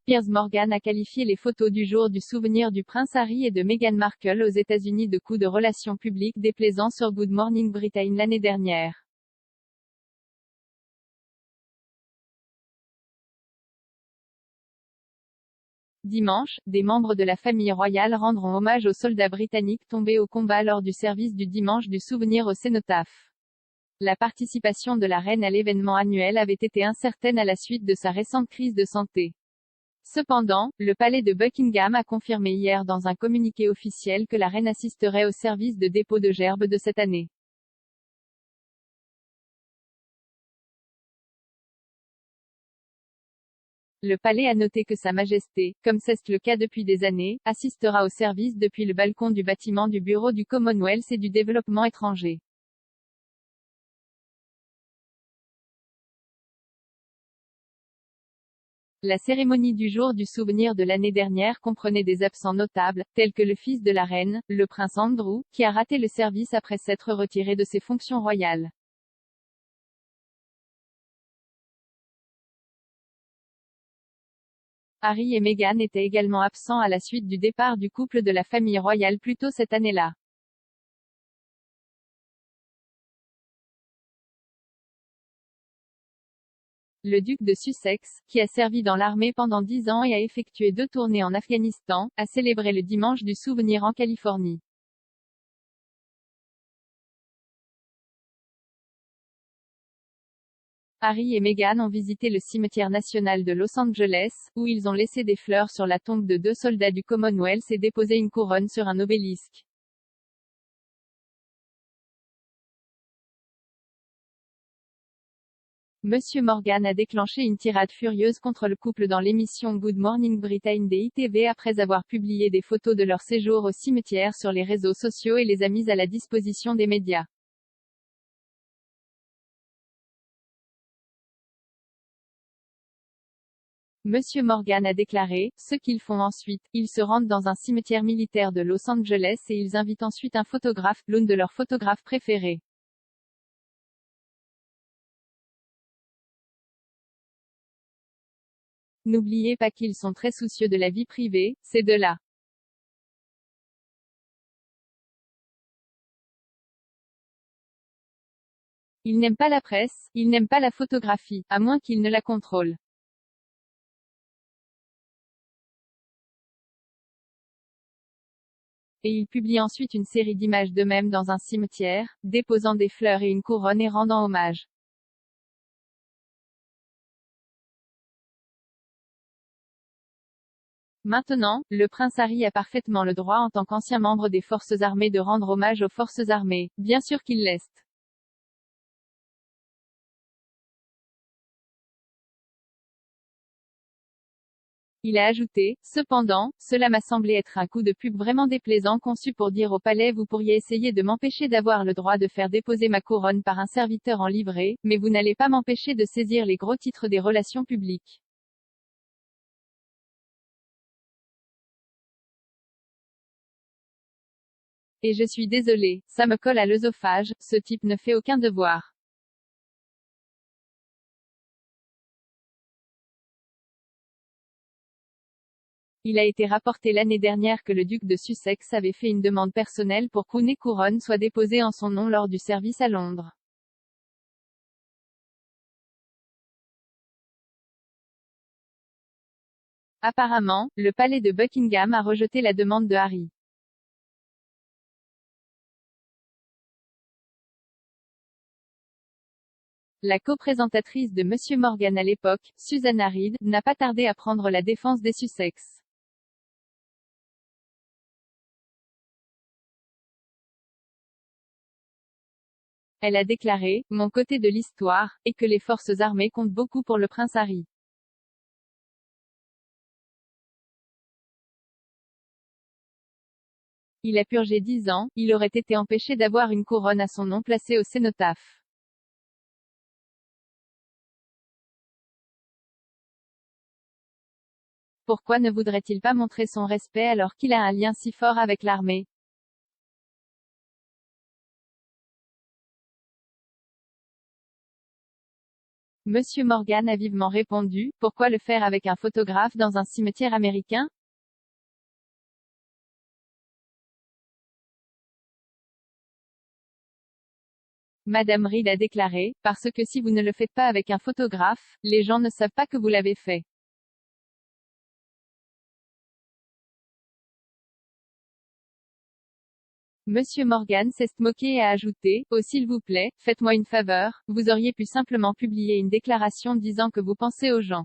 Piers Morgan a qualifié les photos du jour du souvenir du prince Harry et de Meghan Markle aux États-Unis de coups de relations publiques déplaisants sur Good Morning Britain l'année dernière. Dimanche, des membres de la famille royale rendront hommage aux soldats britanniques tombés au combat lors du service du dimanche du souvenir au cénotaphe. La participation de la reine à l'événement annuel avait été incertaine à la suite de sa récente crise de santé. Cependant, le palais de Buckingham a confirmé hier dans un communiqué officiel que la reine assisterait au service de dépôt de gerbes de cette année. Le palais a noté que Sa Majesté, comme c'est le cas depuis des années, assistera au service depuis le balcon du bâtiment du Bureau du Commonwealth et du Développement étranger. La cérémonie du jour du souvenir de l'année dernière comprenait des absents notables, tels que le fils de la reine, le prince Andrew, qui a raté le service après s'être retiré de ses fonctions royales. Harry et Meghan étaient également absents à la suite du départ du couple de la famille royale plus tôt cette année-là. Le duc de Sussex, qui a servi dans l'armée pendant 10 ans et a effectué 2 tournées en Afghanistan, a célébré le dimanche du souvenir en Californie. Harry et Meghan ont visité le cimetière national de Los Angeles, où ils ont laissé des fleurs sur la tombe de 2 soldats du Commonwealth et déposé une couronne sur un obélisque. Monsieur Morgan a déclenché une tirade furieuse contre le couple dans l'émission Good Morning Britain des ITV après avoir publié des photos de leur séjour au cimetière sur les réseaux sociaux et les a mises à la disposition des médias. Monsieur Morgan a déclaré, ce qu'ils font ensuite, ils se rendent dans un cimetière militaire de Los Angeles et ils invitent ensuite un photographe, l'une de leurs photographes préférés. N'oubliez pas qu'ils sont très soucieux de la vie privée, ces deux-là. Ils n'aiment pas la presse, ils n'aiment pas la photographie, à moins qu'ils ne la contrôlent. Et ils publient ensuite une série d'images d'eux-mêmes dans un cimetière, déposant des fleurs et une couronne et rendant hommage. Maintenant, le prince Harry a parfaitement le droit en tant qu'ancien membre des forces armées de rendre hommage aux forces armées, bien sûr qu'il l'est. Il a ajouté, cependant, cela m'a semblé être un coup de pub vraiment déplaisant conçu pour dire au palais vous pourriez essayer de m'empêcher d'avoir le droit de faire déposer ma couronne par un serviteur en livrée, mais vous n'allez pas m'empêcher de saisir les gros titres des relations publiques. Et je suis désolé, ça me colle à l'œsophage, ce type ne fait aucun devoir. Il a été rapporté l'année dernière que le duc de Sussex avait fait une demande personnelle pour qu'une couronne soit déposée en son nom lors du service à Londres. Apparemment, le palais de Buckingham a rejeté la demande de Harry. La co-présentatrice de Monsieur Morgan à l'époque, Susanna Reid, n'a pas tardé à prendre la défense des Sussex. Elle a déclaré, mon côté de l'histoire, et que les forces armées comptent beaucoup pour le prince Harry. Il a purgé 10 ans, il aurait été empêché d'avoir une couronne à son nom placée au cénotaphe. Pourquoi ne voudrait-il pas montrer son respect alors qu'il a un lien si fort avec l'armée? Monsieur Morgan a vivement répondu, pourquoi le faire avec un photographe dans un cimetière américain? Madame Reed a déclaré, parce que si vous ne le faites pas avec un photographe, les gens ne savent pas que vous l'avez fait. Monsieur Morgan s'est moqué et a ajouté, oh s'il vous plaît, faites-moi une faveur, vous auriez pu simplement publier une déclaration disant que vous pensez aux gens.